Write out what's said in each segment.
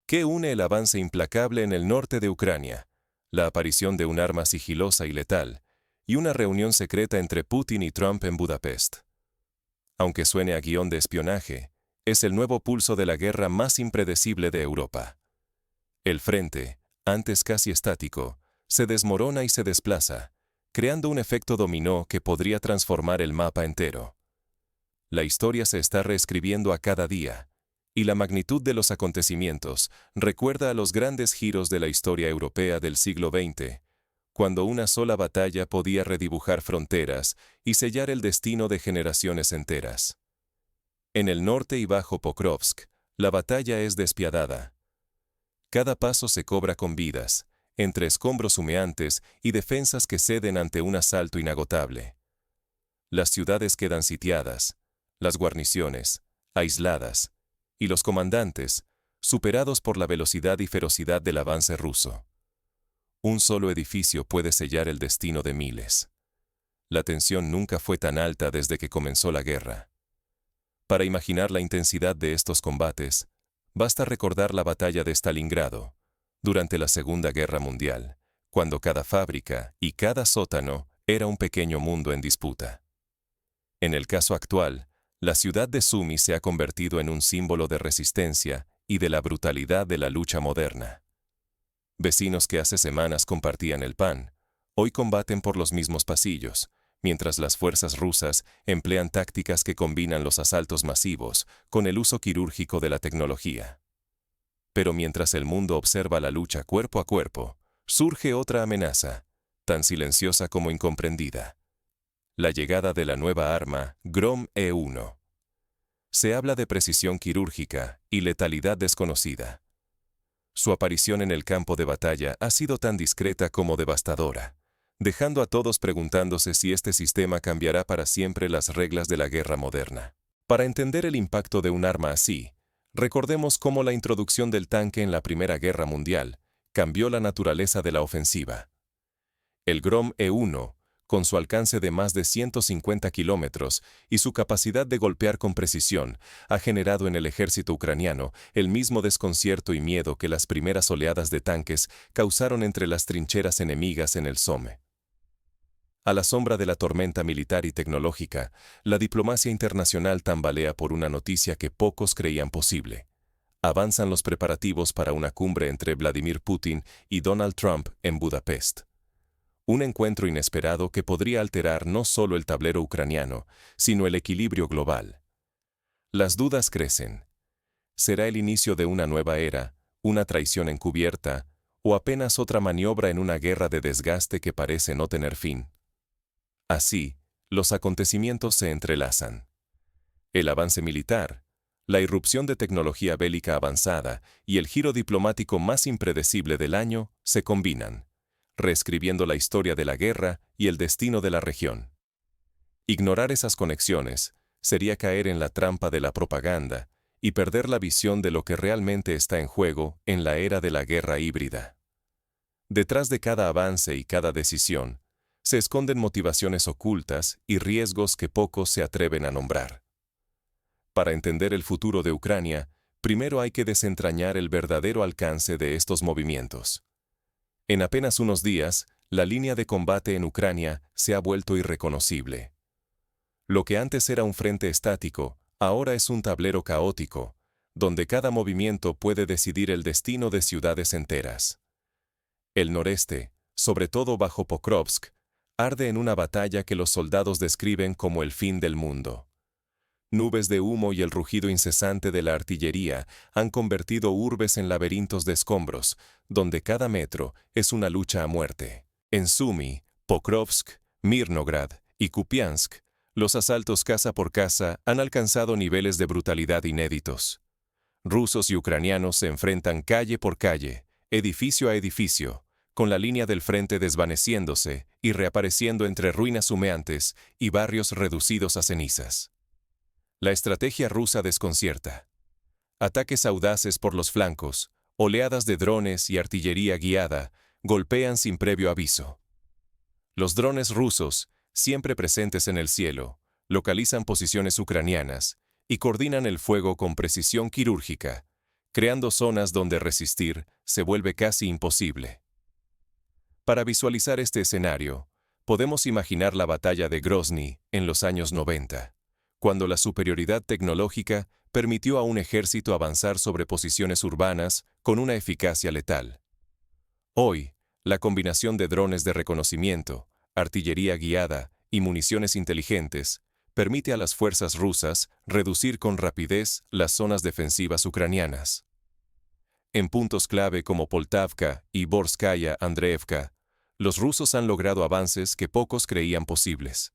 ¿Qué une el avance implacable en el norte de Ucrania, la aparición de un arma sigilosa y letal, y una reunión secreta entre Putin y Trump en Budapest? Aunque suene a guión de espionaje, es el nuevo pulso de la guerra más impredecible de Europa. El frente, antes casi estático, se desmorona y se desplaza, creando un efecto dominó que podría transformar el mapa entero. La historia se está reescribiendo a cada día, y la magnitud de los acontecimientos recuerda a los grandes giros de la historia europea del siglo XX, cuando una sola batalla podía redibujar fronteras y sellar el destino de generaciones enteras. En el norte y bajo Pokrovsk, la batalla es despiadada. Cada paso se cobra con vidas, entre escombros humeantes y defensas que ceden ante un asalto inagotable. Las ciudades quedan sitiadas, las guarniciones, aisladas, y los comandantes, superados por la velocidad y ferocidad del avance ruso. Un solo edificio puede sellar el destino de miles. La tensión nunca fue tan alta desde que comenzó la guerra. Para imaginar la intensidad de estos combates, basta recordar la batalla de Stalingrado, durante la Segunda Guerra Mundial, cuando cada fábrica y cada sótano era un pequeño mundo en disputa. En el caso actual, la ciudad de Sumy se ha convertido en un símbolo de resistencia y de la brutalidad de la lucha moderna. Vecinos que hace semanas compartían el pan, hoy combaten por los mismos pasillos, mientras las fuerzas rusas emplean tácticas que combinan los asaltos masivos con el uso quirúrgico de la tecnología. Pero mientras el mundo observa la lucha cuerpo a cuerpo, surge otra amenaza, tan silenciosa como incomprendida: la llegada de la nueva arma Grom-E1. Se habla de precisión quirúrgica y letalidad desconocida. Su aparición en el campo de batalla ha sido tan discreta como devastadora, dejando a todos preguntándose si este sistema cambiará para siempre las reglas de la guerra moderna. Para entender el impacto de un arma así, recordemos cómo la introducción del tanque en la Primera Guerra Mundial cambió la naturaleza de la ofensiva. El Grom-E1, con su alcance de más de 150 kilómetros y su capacidad de golpear con precisión, ha generado en el ejército ucraniano el mismo desconcierto y miedo que las primeras oleadas de tanques causaron entre las trincheras enemigas en el Somme. A la sombra de la tormenta militar y tecnológica, la diplomacia internacional tambalea por una noticia que pocos creían posible. Avanzan los preparativos para una cumbre entre Vladimir Putin y Donald Trump en Budapest. Un encuentro inesperado que podría alterar no solo el tablero ucraniano, sino el equilibrio global. Las dudas crecen. ¿Será el inicio de una nueva era, una traición encubierta, o apenas otra maniobra en una guerra de desgaste que parece no tener fin? Así, los acontecimientos se entrelazan. El avance militar, la irrupción de tecnología bélica avanzada y el giro diplomático más impredecible del año se combinan, reescribiendo la historia de la guerra y el destino de la región. Ignorar esas conexiones sería caer en la trampa de la propaganda y perder la visión de lo que realmente está en juego en la era de la guerra híbrida. Detrás de cada avance y cada decisión, se esconden motivaciones ocultas y riesgos que pocos se atreven a nombrar. Para entender el futuro de Ucrania, primero hay que desentrañar el verdadero alcance de estos movimientos. En apenas unos días, la línea de combate en Ucrania se ha vuelto irreconocible. Lo que antes era un frente estático, ahora es un tablero caótico, donde cada movimiento puede decidir el destino de ciudades enteras. El noreste, sobre todo bajo Pokrovsk, arde en una batalla que los soldados describen como el fin del mundo. Nubes de humo y el rugido incesante de la artillería han convertido urbes en laberintos de escombros, donde cada metro es una lucha a muerte. En Sumy, Pokrovsk, Mirnograd y Kupiansk, los asaltos casa por casa han alcanzado niveles de brutalidad inéditos. Rusos y ucranianos se enfrentan calle por calle, edificio a edificio, con la línea del frente desvaneciéndose y reapareciendo entre ruinas humeantes y barrios reducidos a cenizas. La estrategia rusa desconcierta. Ataques audaces por los flancos, oleadas de drones y artillería guiada, golpean sin previo aviso. Los drones rusos, siempre presentes en el cielo, localizan posiciones ucranianas y coordinan el fuego con precisión quirúrgica, creando zonas donde resistir se vuelve casi imposible. Para visualizar este escenario, podemos imaginar la batalla de Grozny en los años 90, cuando la superioridad tecnológica permitió a un ejército avanzar sobre posiciones urbanas con una eficacia letal. Hoy, la combinación de drones de reconocimiento, artillería guiada y municiones inteligentes permite a las fuerzas rusas reducir con rapidez las zonas defensivas ucranianas. En puntos clave como Poltavka y Borskaya Andreevka, los rusos han logrado avances que pocos creían posibles.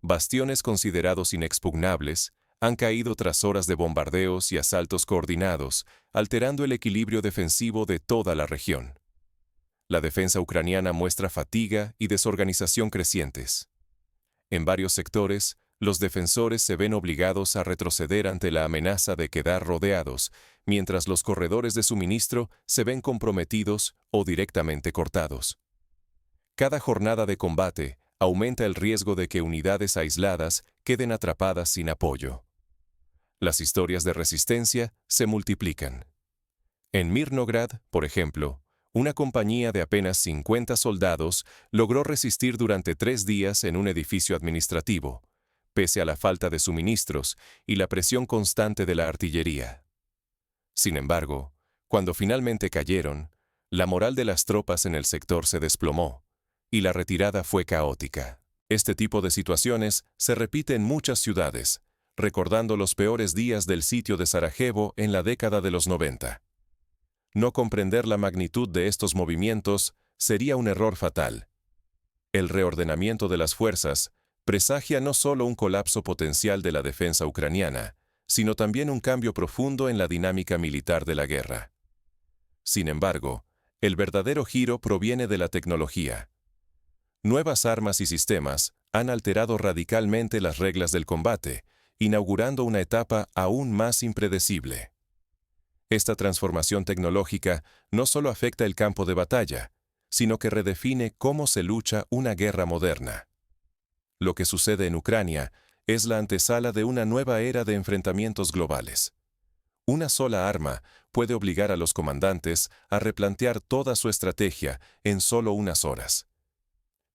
Bastiones considerados inexpugnables han caído tras horas de bombardeos y asaltos coordinados, alterando el equilibrio defensivo de toda la región. La defensa ucraniana muestra fatiga y desorganización crecientes. En varios sectores, los defensores se ven obligados a retroceder ante la amenaza de quedar rodeados, mientras los corredores de suministro se ven comprometidos o directamente cortados. Cada jornada de combate aumenta el riesgo de que unidades aisladas queden atrapadas sin apoyo. Las historias de resistencia se multiplican. En Mirnograd, por ejemplo, una compañía de apenas 50 soldados logró resistir durante 3 días en un edificio administrativo, pese a la falta de suministros y la presión constante de la artillería. Sin embargo, cuando finalmente cayeron, la moral de las tropas en el sector se desplomó, y la retirada fue caótica. Este tipo de situaciones se repite en muchas ciudades, recordando los peores días del sitio de Sarajevo en la década de los 90. No comprender la magnitud de estos movimientos sería un error fatal. El reordenamiento de las fuerzas presagia no solo un colapso potencial de la defensa ucraniana, sino también un cambio profundo en la dinámica militar de la guerra. Sin embargo, el verdadero giro proviene de la tecnología. Nuevas armas y sistemas han alterado radicalmente las reglas del combate, inaugurando una etapa aún más impredecible. Esta transformación tecnológica no solo afecta el campo de batalla, sino que redefine cómo se lucha una guerra moderna. Lo que sucede en Ucrania es la antesala de una nueva era de enfrentamientos globales. Una sola arma puede obligar a los comandantes a replantear toda su estrategia en solo unas horas.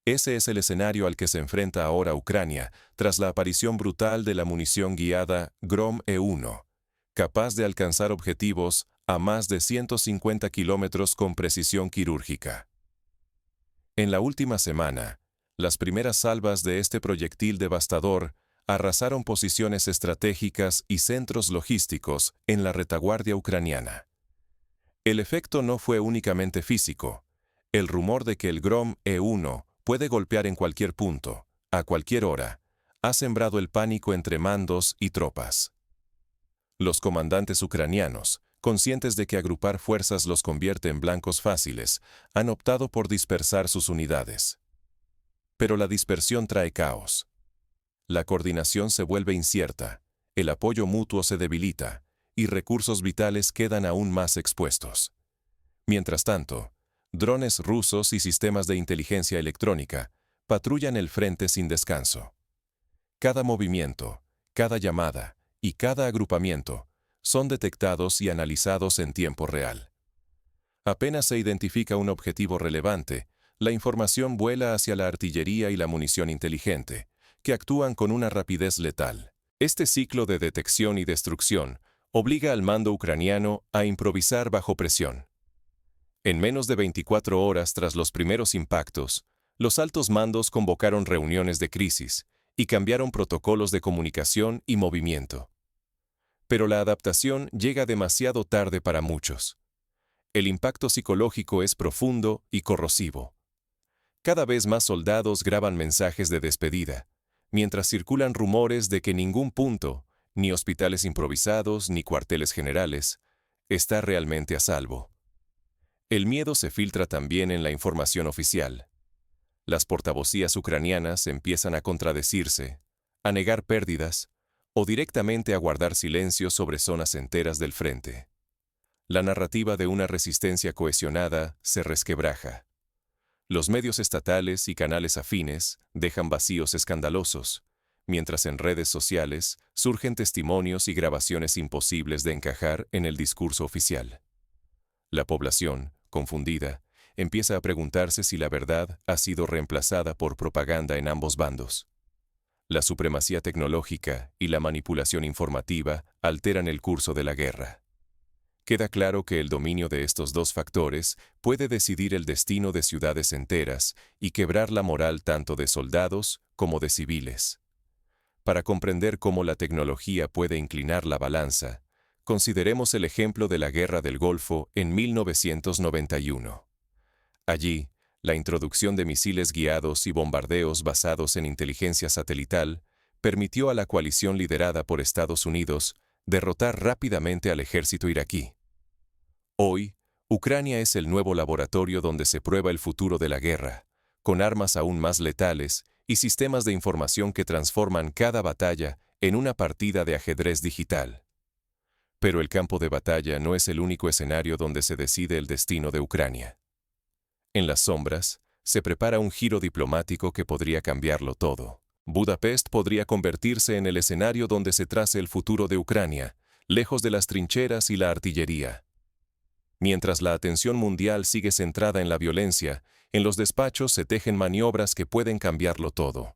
Ese es el escenario al que se enfrenta ahora Ucrania tras la aparición brutal de la munición guiada Grom-E1, capaz de alcanzar objetivos a más de 150 kilómetros con precisión quirúrgica. En la última semana, las primeras salvas de este proyectil devastador arrasaron posiciones estratégicas y centros logísticos en la retaguardia ucraniana. El efecto no fue únicamente físico. El rumor de que el Grom-E1 puede golpear en cualquier punto, a cualquier hora, ha sembrado el pánico entre mandos y tropas. Los comandantes ucranianos, conscientes de que agrupar fuerzas los convierte en blancos fáciles, han optado por dispersar sus unidades. Pero la dispersión trae caos. La coordinación se vuelve incierta, el apoyo mutuo se debilita, y recursos vitales quedan aún más expuestos. Mientras tanto, drones rusos y sistemas de inteligencia electrónica patrullan el frente sin descanso. Cada movimiento, cada llamada y cada agrupamiento son detectados y analizados en tiempo real. Apenas se identifica un objetivo relevante, la información vuela hacia la artillería y la munición inteligente, que actúan con una rapidez letal. Este ciclo de detección y destrucción obliga al mando ucraniano a improvisar bajo presión. En menos de 24 horas tras los primeros impactos, los altos mandos convocaron reuniones de crisis y cambiaron protocolos de comunicación y movimiento. Pero la adaptación llega demasiado tarde para muchos. El impacto psicológico es profundo y corrosivo. Cada vez más soldados graban mensajes de despedida, mientras circulan rumores de que ningún punto, ni hospitales improvisados ni cuarteles generales, está realmente a salvo. El miedo se filtra también en la información oficial. Las portavocías ucranianas empiezan a contradecirse, a negar pérdidas o directamente a guardar silencio sobre zonas enteras del frente. La narrativa de una resistencia cohesionada se resquebraja. Los medios estatales y canales afines dejan vacíos escandalosos, mientras en redes sociales surgen testimonios y grabaciones imposibles de encajar en el discurso oficial. La población, confundida, empieza a preguntarse si la verdad ha sido reemplazada por propaganda en ambos bandos. La supremacía tecnológica y la manipulación informativa alteran el curso de la guerra. Queda claro que el dominio de estos dos factores puede decidir el destino de ciudades enteras y quebrar la moral tanto de soldados como de civiles. Para comprender cómo la tecnología puede inclinar la balanza, consideremos el ejemplo de la Guerra del Golfo en 1991. Allí, la introducción de misiles guiados y bombardeos basados en inteligencia satelital permitió a la coalición liderada por Estados Unidos derrotar rápidamente al ejército iraquí. Hoy, Ucrania es el nuevo laboratorio donde se prueba el futuro de la guerra, con armas aún más letales y sistemas de información que transforman cada batalla en una partida de ajedrez digital. Pero el campo de batalla no es el único escenario donde se decide el destino de Ucrania. En las sombras, se prepara un giro diplomático que podría cambiarlo todo. Budapest podría convertirse en el escenario donde se trace el futuro de Ucrania, lejos de las trincheras y la artillería. Mientras la atención mundial sigue centrada en la violencia, en los despachos se tejen maniobras que pueden cambiarlo todo.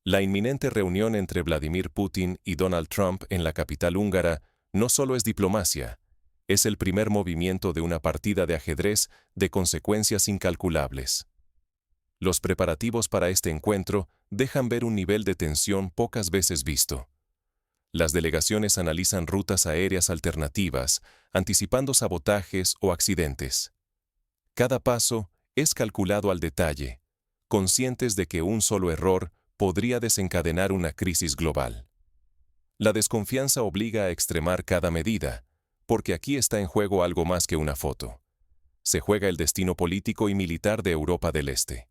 La inminente reunión entre Vladimir Putin y Donald Trump en la capital húngara no solo es diplomacia, es el primer movimiento de una partida de ajedrez de consecuencias incalculables. Los preparativos para este encuentro dejan ver un nivel de tensión pocas veces visto. Las delegaciones analizan rutas aéreas alternativas, anticipando sabotajes o accidentes. Cada paso es calculado al detalle, conscientes de que un solo error podría desencadenar una crisis global. La desconfianza obliga a extremar cada medida, porque aquí está en juego algo más que una foto. Se juega el destino político y militar de Europa del Este.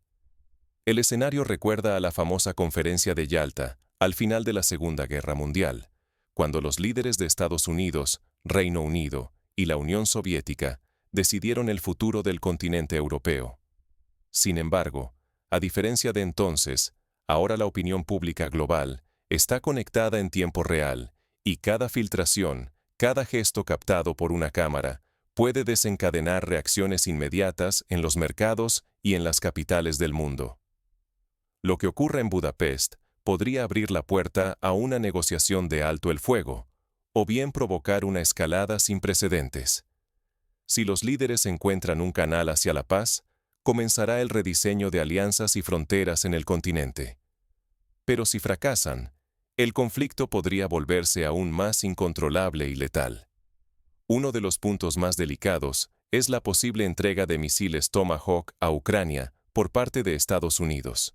El escenario recuerda a la famosa Conferencia de Yalta, al final de la Segunda Guerra Mundial, cuando los líderes de Estados Unidos, Reino Unido y la Unión Soviética decidieron el futuro del continente europeo. Sin embargo, a diferencia de entonces, ahora la opinión pública global está conectada en tiempo real y cada filtración, cada gesto captado por una cámara, puede desencadenar reacciones inmediatas en los mercados y en las capitales del mundo. Lo que ocurre en Budapest podría abrir la puerta a una negociación de alto el fuego, o bien provocar una escalada sin precedentes. Si los líderes encuentran un canal hacia la paz, comenzará el rediseño de alianzas y fronteras en el continente. Pero si fracasan, el conflicto podría volverse aún más incontrolable y letal. Uno de los puntos más delicados es la posible entrega de misiles Tomahawk a Ucrania por parte de Estados Unidos.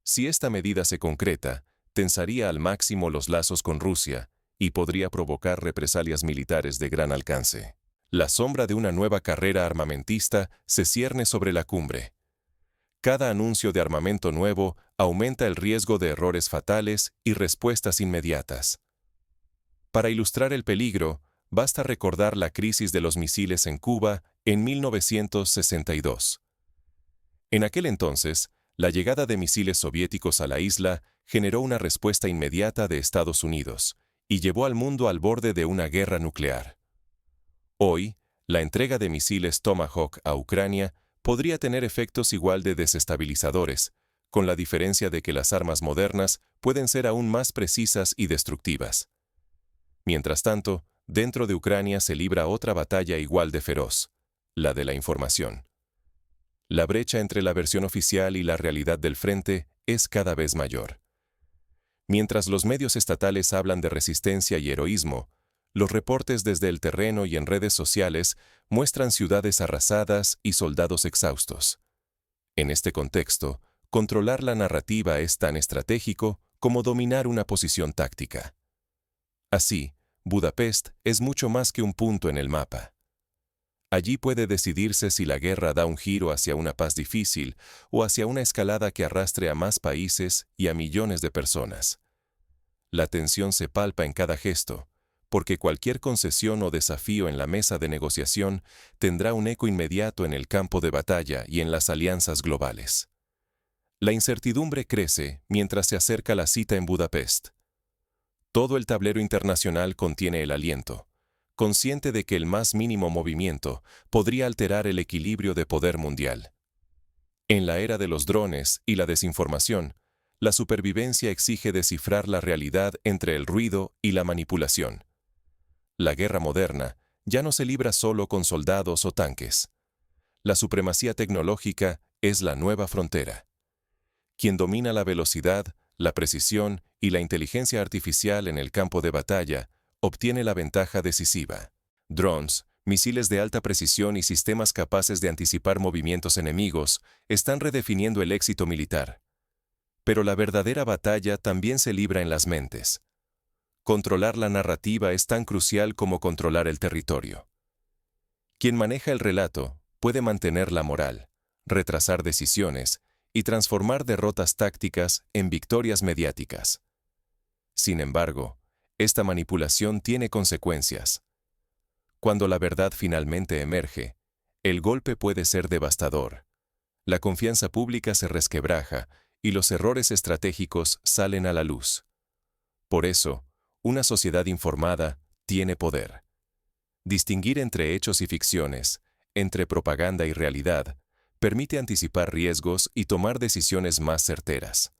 Si esta medida se concreta, tensaría al máximo los lazos con Rusia y podría provocar represalias militares de gran alcance. La sombra de una nueva carrera armamentista se cierne sobre la cumbre. Cada anuncio de armamento nuevo aumenta el riesgo de errores fatales y respuestas inmediatas. Para ilustrar el peligro, basta recordar la crisis de los misiles en Cuba en 1962. En aquel entonces, la llegada de misiles soviéticos a la isla generó una respuesta inmediata de Estados Unidos y llevó al mundo al borde de una guerra nuclear. Hoy, la entrega de misiles Tomahawk a Ucrania podría tener efectos igual de desestabilizadores, con la diferencia de que las armas modernas pueden ser aún más precisas y destructivas. Mientras tanto, dentro de Ucrania se libra otra batalla igual de feroz, la de la información. La brecha entre la versión oficial y la realidad del frente es cada vez mayor. Mientras los medios estatales hablan de resistencia y heroísmo, los reportes desde el terreno y en redes sociales muestran ciudades arrasadas y soldados exhaustos. En este contexto, controlar la narrativa es tan estratégico como dominar una posición táctica. Así, Budapest es mucho más que un punto en el mapa. Allí puede decidirse si la guerra da un giro hacia una paz difícil o hacia una escalada que arrastre a más países y a millones de personas. La tensión se palpa en cada gesto, porque cualquier concesión o desafío en la mesa de negociación tendrá un eco inmediato en el campo de batalla y en las alianzas globales. La incertidumbre crece mientras se acerca la cita en Budapest. Todo el tablero internacional contiene el aliento, consciente de que el más mínimo movimiento podría alterar el equilibrio de poder mundial. En la era de los drones y la desinformación, la supervivencia exige descifrar la realidad entre el ruido y la manipulación. La guerra moderna ya no se libra solo con soldados o tanques. La supremacía tecnológica es la nueva frontera. Quien domina la velocidad, la precisión y la inteligencia artificial en el campo de batalla obtiene la ventaja decisiva. Drones, misiles de alta precisión y sistemas capaces de anticipar movimientos enemigos están redefiniendo el éxito militar. Pero la verdadera batalla también se libra en las mentes. Controlar la narrativa es tan crucial como controlar el territorio. Quien maneja el relato puede mantener la moral, retrasar decisiones y transformar derrotas tácticas en victorias mediáticas. Sin embargo, esta manipulación tiene consecuencias. Cuando la verdad finalmente emerge, el golpe puede ser devastador. La confianza pública se resquebraja y los errores estratégicos salen a la luz. Por eso, una sociedad informada tiene poder. Distinguir entre hechos y ficciones, entre propaganda y realidad, permite anticipar riesgos y tomar decisiones más certeras.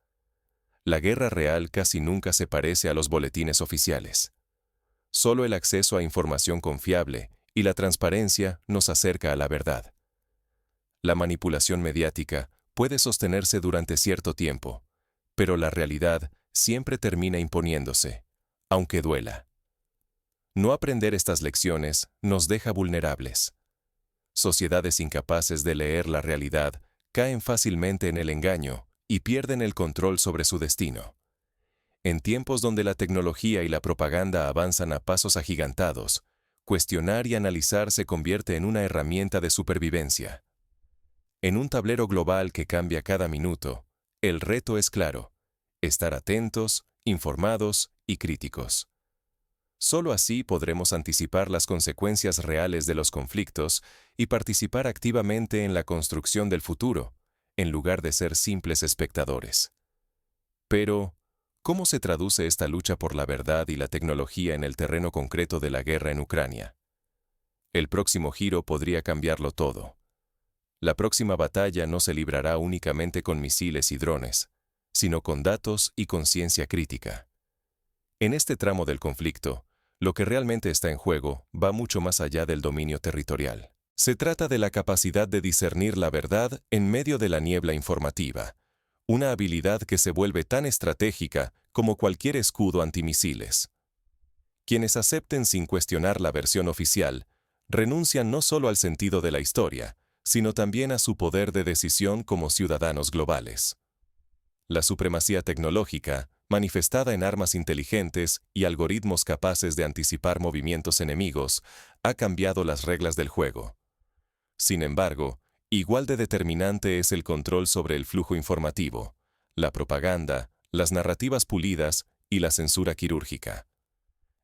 La guerra real casi nunca se parece a los boletines oficiales. Solo el acceso a información confiable y la transparencia nos acerca a la verdad. La manipulación mediática puede sostenerse durante cierto tiempo, pero la realidad siempre termina imponiéndose, aunque duela. No aprender estas lecciones nos deja vulnerables. Sociedades incapaces de leer la realidad caen fácilmente en el engaño y pierden el control sobre su destino. En tiempos donde la tecnología y la propaganda avanzan a pasos agigantados, cuestionar y analizar se convierte en una herramienta de supervivencia. En un tablero global que cambia cada minuto, el reto es claro: estar atentos, informados y críticos. Solo así podremos anticipar las consecuencias reales de los conflictos y participar activamente en la construcción del futuro, en lugar de ser simples espectadores. Pero, ¿cómo se traduce esta lucha por la verdad y la tecnología en el terreno concreto de la guerra en Ucrania? El próximo giro podría cambiarlo todo. La próxima batalla no se librará únicamente con misiles y drones, sino con datos y conciencia crítica. En este tramo del conflicto, lo que realmente está en juego va mucho más allá del dominio territorial. Se trata de la capacidad de discernir la verdad en medio de la niebla informativa, una habilidad que se vuelve tan estratégica como cualquier escudo antimisiles. Quienes acepten sin cuestionar la versión oficial, renuncian no solo al sentido de la historia, sino también a su poder de decisión como ciudadanos globales. La supremacía tecnológica, manifestada en armas inteligentes y algoritmos capaces de anticipar movimientos enemigos, ha cambiado las reglas del juego. Sin embargo, igual de determinante es el control sobre el flujo informativo, la propaganda, las narrativas pulidas y la censura quirúrgica.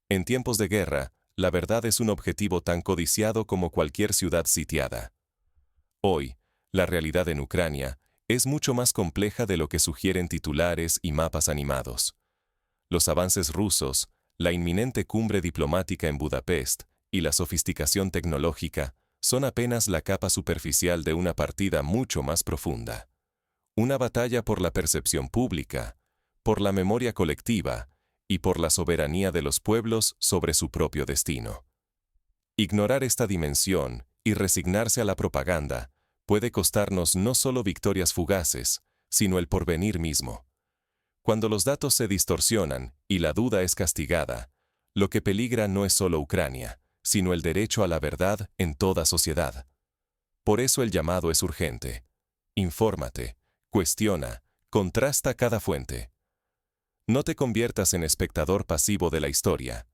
En tiempos de guerra, la verdad es un objetivo tan codiciado como cualquier ciudad sitiada. Hoy, la realidad en Ucrania es mucho más compleja de lo que sugieren titulares y mapas animados. Los avances rusos, la inminente cumbre diplomática en Budapest y la sofisticación tecnológica son apenas la capa superficial de una partida mucho más profunda. Una batalla por la percepción pública, por la memoria colectiva y por la soberanía de los pueblos sobre su propio destino. Ignorar esta dimensión y resignarse a la propaganda puede costarnos no solo victorias fugaces, sino el porvenir mismo. Cuando los datos se distorsionan y la duda es castigada, lo que peligra no es solo Ucrania, sino el derecho a la verdad en toda sociedad. Por eso el llamado es urgente. Infórmate, cuestiona, contrasta cada fuente. No te conviertas en espectador pasivo de la historia.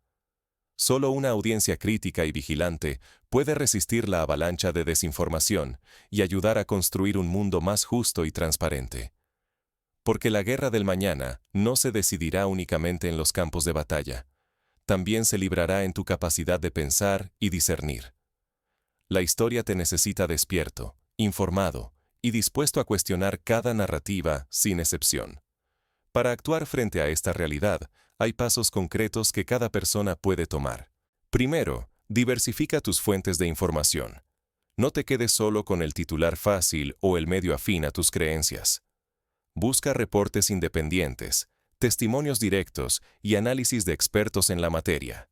Solo una audiencia crítica y vigilante puede resistir la avalancha de desinformación y ayudar a construir un mundo más justo y transparente. Porque la guerra del mañana no se decidirá únicamente en los campos de batalla. También se librará en tu capacidad de pensar y discernir. La historia te necesita despierto, informado y dispuesto a cuestionar cada narrativa sin excepción. Para actuar frente a esta realidad, hay pasos concretos que cada persona puede tomar. Primero, diversifica tus fuentes de información. No te quedes solo con el titular fácil o el medio afín a tus creencias. Busca reportes independientes, testimonios directos y análisis de expertos en la materia.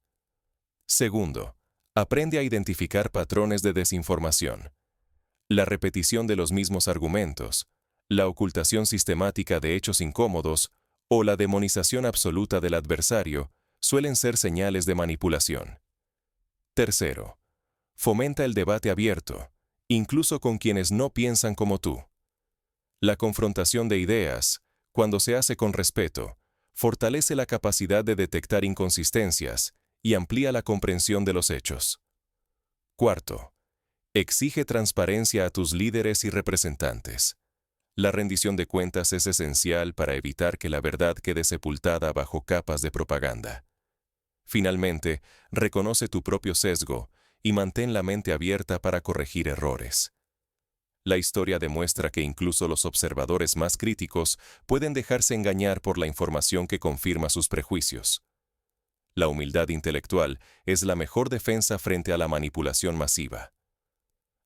Segundo, aprende a identificar patrones de desinformación. La repetición de los mismos argumentos, la ocultación sistemática de hechos incómodos o la demonización absoluta del adversario suelen ser señales de manipulación. Tercero, fomenta el debate abierto, incluso con quienes no piensan como tú. La confrontación de ideas, cuando se hace con respeto, fortalece la capacidad de detectar inconsistencias y amplía la comprensión de los hechos. Cuarto, exige transparencia a tus líderes y representantes. La rendición de cuentas es esencial para evitar que la verdad quede sepultada bajo capas de propaganda. Finalmente, reconoce tu propio sesgo y mantén la mente abierta para corregir errores. La historia demuestra que incluso los observadores más críticos pueden dejarse engañar por la información que confirma sus prejuicios. La humildad intelectual es la mejor defensa frente a la manipulación masiva.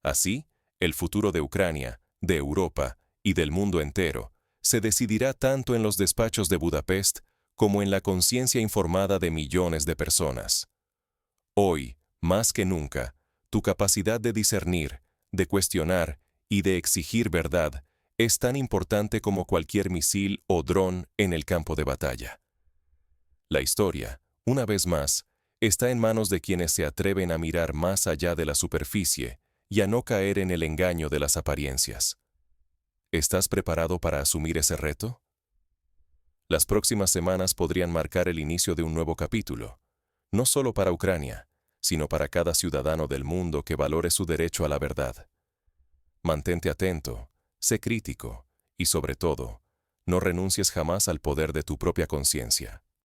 Así, el futuro de Ucrania, de Europa y del mundo entero se decidirá tanto en los despachos de Budapest como en la conciencia informada de millones de personas. Hoy, más que nunca, tu capacidad de discernir, de cuestionar y de exigir verdad es tan importante como cualquier misil o dron en el campo de batalla. La historia, una vez más, está en manos de quienes se atreven a mirar más allá de la superficie y a no caer en el engaño de las apariencias. ¿Estás preparado para asumir ese reto? Las próximas semanas podrían marcar el inicio de un nuevo capítulo, no solo para Ucrania, sino para cada ciudadano del mundo que valore su derecho a la verdad. Mantente atento, sé crítico y, sobre todo, no renuncies jamás al poder de tu propia conciencia.